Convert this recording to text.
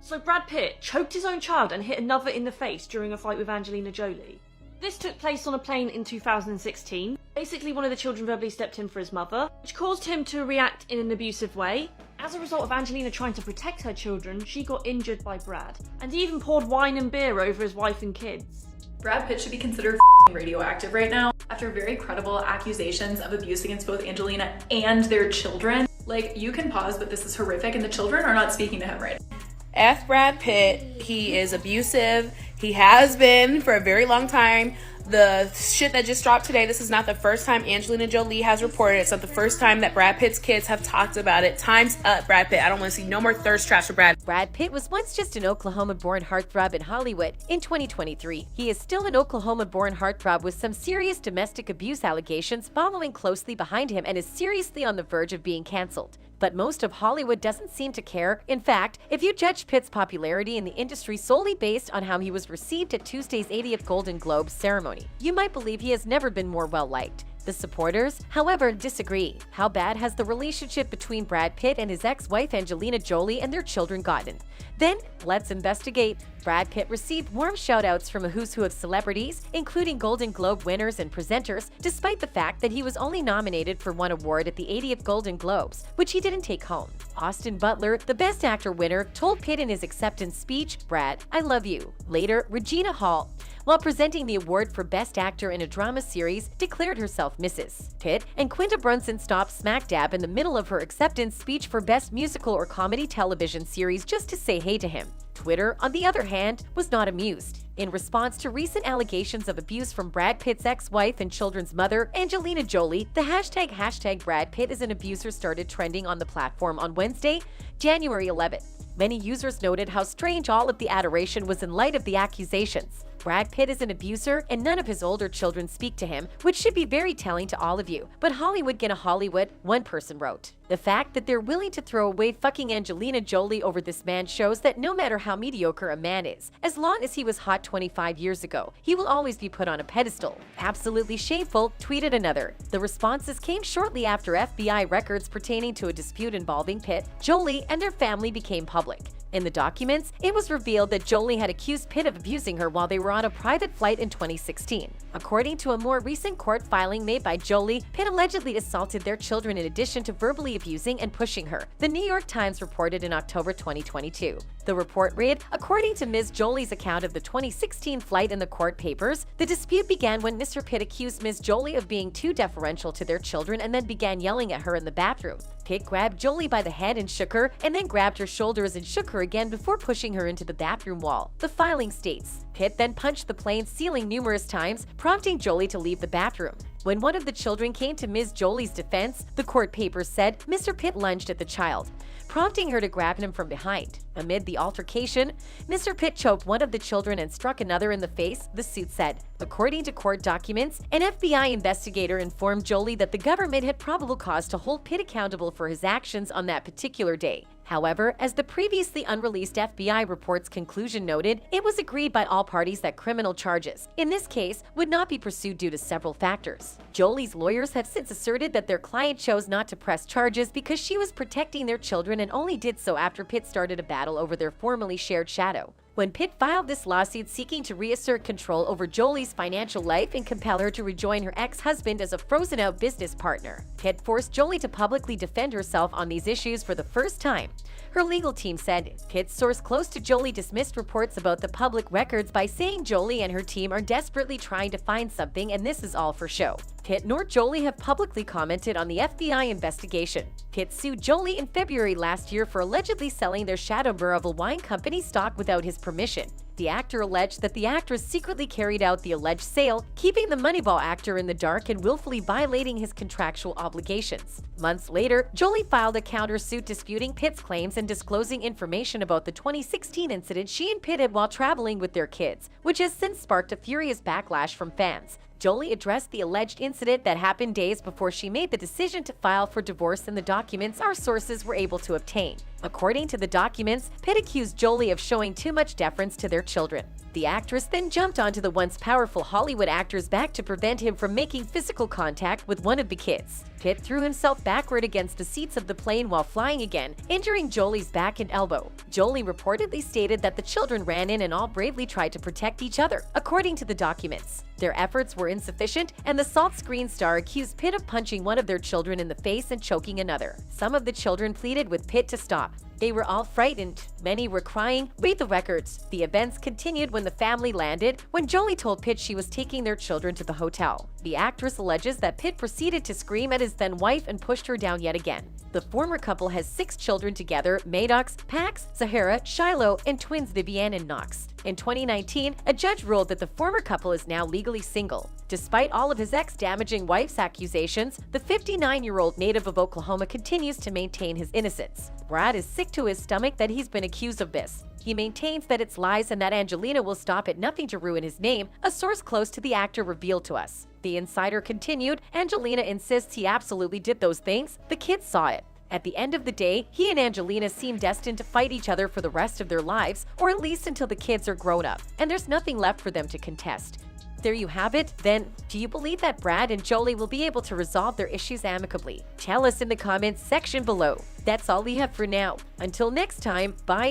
So Brad Pitt choked his own child and hit another in the face during a fight with Angelina Jolie. This took place on a plane in 2016. Basically, one of the children verbally stepped in for his mother, which caused him to react in an abusive way. As a result of Angelina trying to protect her children, she got injured by Brad, and he even poured wine and beer over his wife and kids. Brad Pitt should be considered radioactive right now after very credible accusations of abuse against both Angelina and their children. Like, you can pause, but this is horrific, and the children are not speaking to him right now. F Brad Pitt, he is abusive. He has been for a very long time. The shit that just dropped today, this is not the first time Angelina Jolie has reported it. It's not the first time that Brad Pitt's kids have talked about it. Time's up, Brad Pitt. I don't want to see no more thirst traps for Brad. Brad Pitt was once just an Oklahoma-born heartthrob in Hollywood. In 2023, he is still an Oklahoma-born heartthrob with some serious domestic abuse allegations following closely behind him and is seriously on the verge of being canceled. But most of Hollywood doesn't seem to care. In fact, if you judge Pitt's popularity in the industry solely based on how he was received at Tuesday's 80th Golden Globes ceremony, you might believe he has never been more well-liked. The supporters, however, disagree. How bad has the relationship between Brad Pitt and his ex-wife Angelina Jolie and their children gotten? Then, let's investigate. Brad Pitt received warm shout-outs from a who's who of celebrities, including Golden Globe winners and presenters, despite the fact that he was only nominated for one award at the 80th Golden Globes, which he didn't take home. Austin Butler, the Best Actor winner, told Pitt in his acceptance speech, "Brad, I love you." Later, Regina Hall, while presenting the award for Best Actor in a Drama Series, declared herself Mrs. Pitt, and Quinta Brunson stopped smack dab in the middle of her acceptance speech for Best Musical or Comedy Television Series just to say hey to him. Twitter, on the other hand, was not amused. In response to recent allegations of abuse from Brad Pitt's ex-wife and children's mother, Angelina Jolie, the hashtag Brad Pitt is an abuser started trending on the platform on Wednesday, January 11th. Many users noted how strange all of the adoration was in light of the accusations. Brad Pitt is an abuser, and none of his older children speak to him, which should be very telling to all of you. But Hollywood gonna Hollywood, one person wrote. The fact that they're willing to throw away fucking Angelina Jolie over this man shows that no matter how mediocre a man is, as long as he was hot 25 years ago, he will always be put on a pedestal. Absolutely shameful, tweeted another. The responses came shortly after FBI records pertaining to a dispute involving Pitt, Jolie, and their family became public. In the documents, it was revealed that Jolie had accused Pitt of abusing her while they were on a private flight in 2016. According to a more recent court filing made by Jolie, Pitt allegedly assaulted their children in addition to verbally abusing and pushing her, the New York Times reported in October 2022. The report read, according to Ms. Jolie's account of the 2016 flight in the court papers, the dispute began when Mr. Pitt accused Ms. Jolie of being too deferential to their children and then began yelling at her in the bathroom. Pitt grabbed Jolie by the head and shook her, and then grabbed her shoulders and shook her again before pushing her into the bathroom wall. The filing states, Pitt then punched the plane's ceiling numerous times, prompting Jolie to leave the bathroom. When one of the children came to Ms. Jolie's defense, the court papers said Mr. Pitt lunged at the child, prompting her to grab him from behind. Amid the altercation, Mr. Pitt choked one of the children and struck another in the face, the suit said. According to court documents, an FBI investigator informed Jolie that the government had probable cause to hold Pitt accountable for his actions on that particular day. However, as the previously unreleased FBI report's conclusion noted, it was agreed by all parties that criminal charges, in this case, would not be pursued due to several factors. Jolie's lawyers have since asserted that their client chose not to press charges because she was protecting their children and only did so after Pitt started a battle over their formerly shared shadow. When Pitt filed this lawsuit seeking to reassert control over Jolie's financial life and compel her to rejoin her ex-husband as a frozen-out business partner, Pitt forced Jolie to publicly defend herself on these issues for the first time. Her legal team said Pitt's source close to Jolie dismissed reports about the public records by saying Jolie and her team are desperately trying to find something and this is all for show. Pitt nor Jolie have publicly commented on the FBI investigation. Pitt sued Jolie in February last year for allegedly selling their Shadowborough wine company stock without his permission. The actor alleged that the actress secretly carried out the alleged sale, keeping the Moneyball actor in the dark and willfully violating his contractual obligations. Months later, Jolie filed a countersuit disputing Pitt's claims and disclosing information about the 2016 incident she and Pitt had while traveling with their kids, which has since sparked a furious backlash from fans. Jolie addressed the alleged incident that happened days before she made the decision to file for divorce in the documents our sources were able to obtain. According to the documents, Pitt accused Jolie of showing too much deference to their children. The actress then jumped onto the once powerful Hollywood actor's back to prevent him from making physical contact with one of the kids. Pitt threw himself backward against the seats of the plane while flying again, injuring Jolie's back and elbow. Jolie reportedly stated that the children ran in and all bravely tried to protect each other, according to the documents. Their efforts were insufficient, and the salt screen star accused Pitt of punching one of their children in the face and choking another. Some of the children pleaded with Pitt to stop. They were all frightened. Many were crying. Read the records. The events continued when the family landed, when Jolie told Pitt she was taking their children to the hotel. The actress alleges that Pitt proceeded to scream at his then-wife and pushed her down yet again. The former couple has 6 children together: Maddox, Pax, Zahara, Shiloh, and twins Vivienne and Knox. In 2019, a judge ruled that the former couple is now legally single. Despite all of his ex-damaging wife's accusations, the 59-year-old native of Oklahoma continues to maintain his innocence. Brad is sick to his stomach that he's been accused of this. He maintains that it's lies and that Angelina will stop at nothing to ruin his name, a source close to the actor revealed to us. The insider continued, Angelina insists he absolutely did those things. The kids saw it. At the end of the day, he and Angelina seem destined to fight each other for the rest of their lives, or at least until the kids are grown up, and there's nothing left for them to contest. There you have it. Then, do you believe that Brad and Jolie will be able to resolve their issues amicably? Tell us in the comments section below. That's all we have for now. Until next time, bye.